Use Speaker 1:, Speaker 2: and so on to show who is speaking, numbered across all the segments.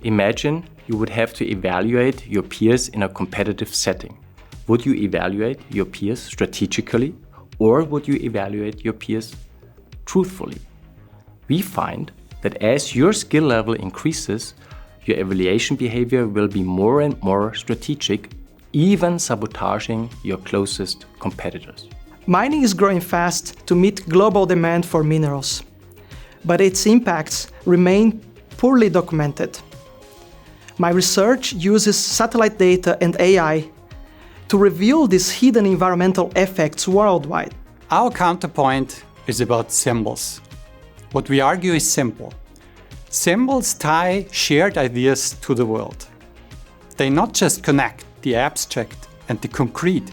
Speaker 1: Imagine you would have to evaluate your peers in a competitive setting. Would you evaluate your peers strategically, or would you evaluate your peers truthfully? We find that as your skill level increases, your evaluation behavior will be more and more strategic, even sabotaging your closest competitors.
Speaker 2: Mining is growing fast to meet global demand for minerals, but its impacts remain poorly documented. My research uses satellite data and AI to reveal these hidden environmental effects worldwide.
Speaker 3: Our counterpoint is about symbols. What we argue is simple. Symbols tie shared ideas to the world. They not just connect the abstract and the concrete,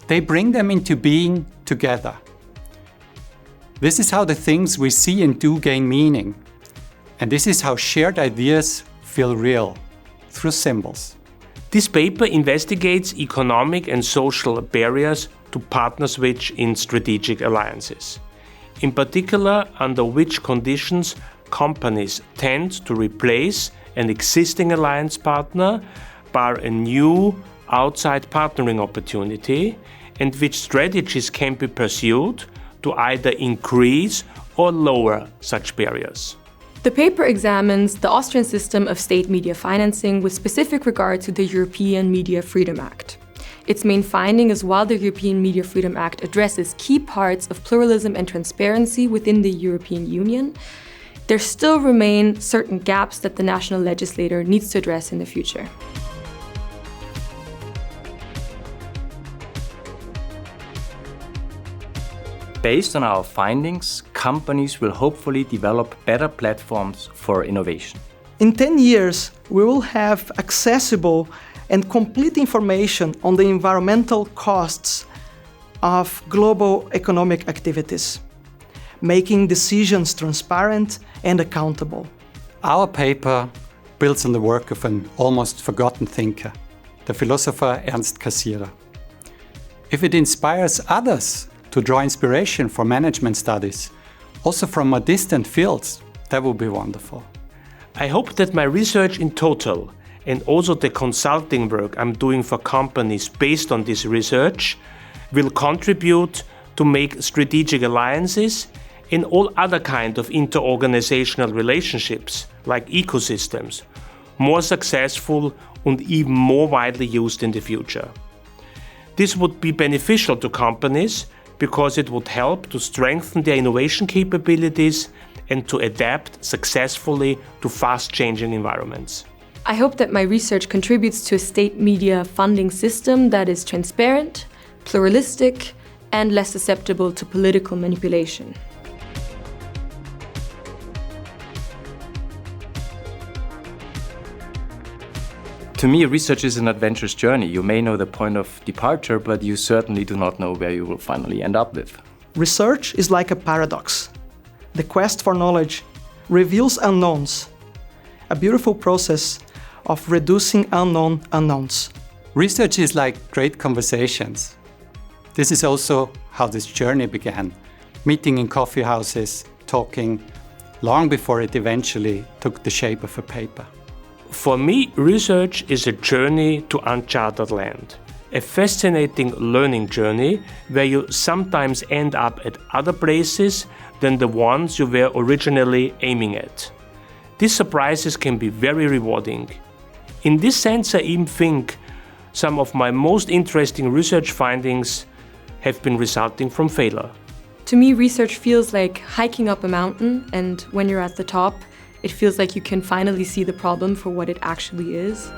Speaker 3: they bring them into being together. This is how the things we see and do gain meaning. And this is how shared ideas feel real, through symbols.
Speaker 4: This paper investigates economic and social barriers to partner switch in strategic alliances. In particular, under which conditions companies tend to replace an existing alliance partner by a new outside partnering opportunity, and which strategies can be pursued to either increase or lower such barriers.
Speaker 5: The paper examines the Austrian system of state media financing with specific regard to the European Media Freedom Act. Its main finding is while the European Media Freedom Act addresses key parts of pluralism and transparency within the European Union, there still remain certain gaps that the national legislator needs to address in the future.
Speaker 1: Based on our findings, companies will hopefully develop better platforms for innovation.
Speaker 2: In 10 years, we will have accessible and complete information on the environmental costs of global economic activities, making decisions transparent and accountable.
Speaker 3: Our paper builds on the work of an almost forgotten thinker, the philosopher Ernst Cassirer. If it inspires others to draw inspiration for management studies, also from more distant fields, that would be wonderful.
Speaker 4: I hope that my research in total, and also the consulting work I'm doing for companies based on this research, will contribute to make strategic alliances and all other kind of inter-organizational relationships, like ecosystems, more successful and even more widely used in the future. This would be beneficial to companies because it would help to strengthen their innovation capabilities and to adapt successfully to fast-changing environments.
Speaker 5: I hope that my research contributes to a state media funding system that is transparent, pluralistic, and less susceptible to political manipulation.
Speaker 1: To me, research is an adventurous journey. You may know the point of departure, but you certainly do not know where you will finally end up with.
Speaker 2: Research is like a paradox. The quest for knowledge reveals unknowns, a beautiful process of reducing unknown unknowns.
Speaker 3: Research is like great conversations. This is also how this journey began, meeting in coffee houses, talking, long before it eventually took the shape of a paper.
Speaker 4: For me, research is a journey to uncharted land, a fascinating learning journey where you sometimes end up at other places than the ones you were originally aiming at. These surprises can be very rewarding. In this sense, I even think some of my most interesting research findings have been resulting from failure.
Speaker 5: To me, research feels like hiking up a mountain, and when you're at the top, it feels like you can finally see the problem for what it actually is.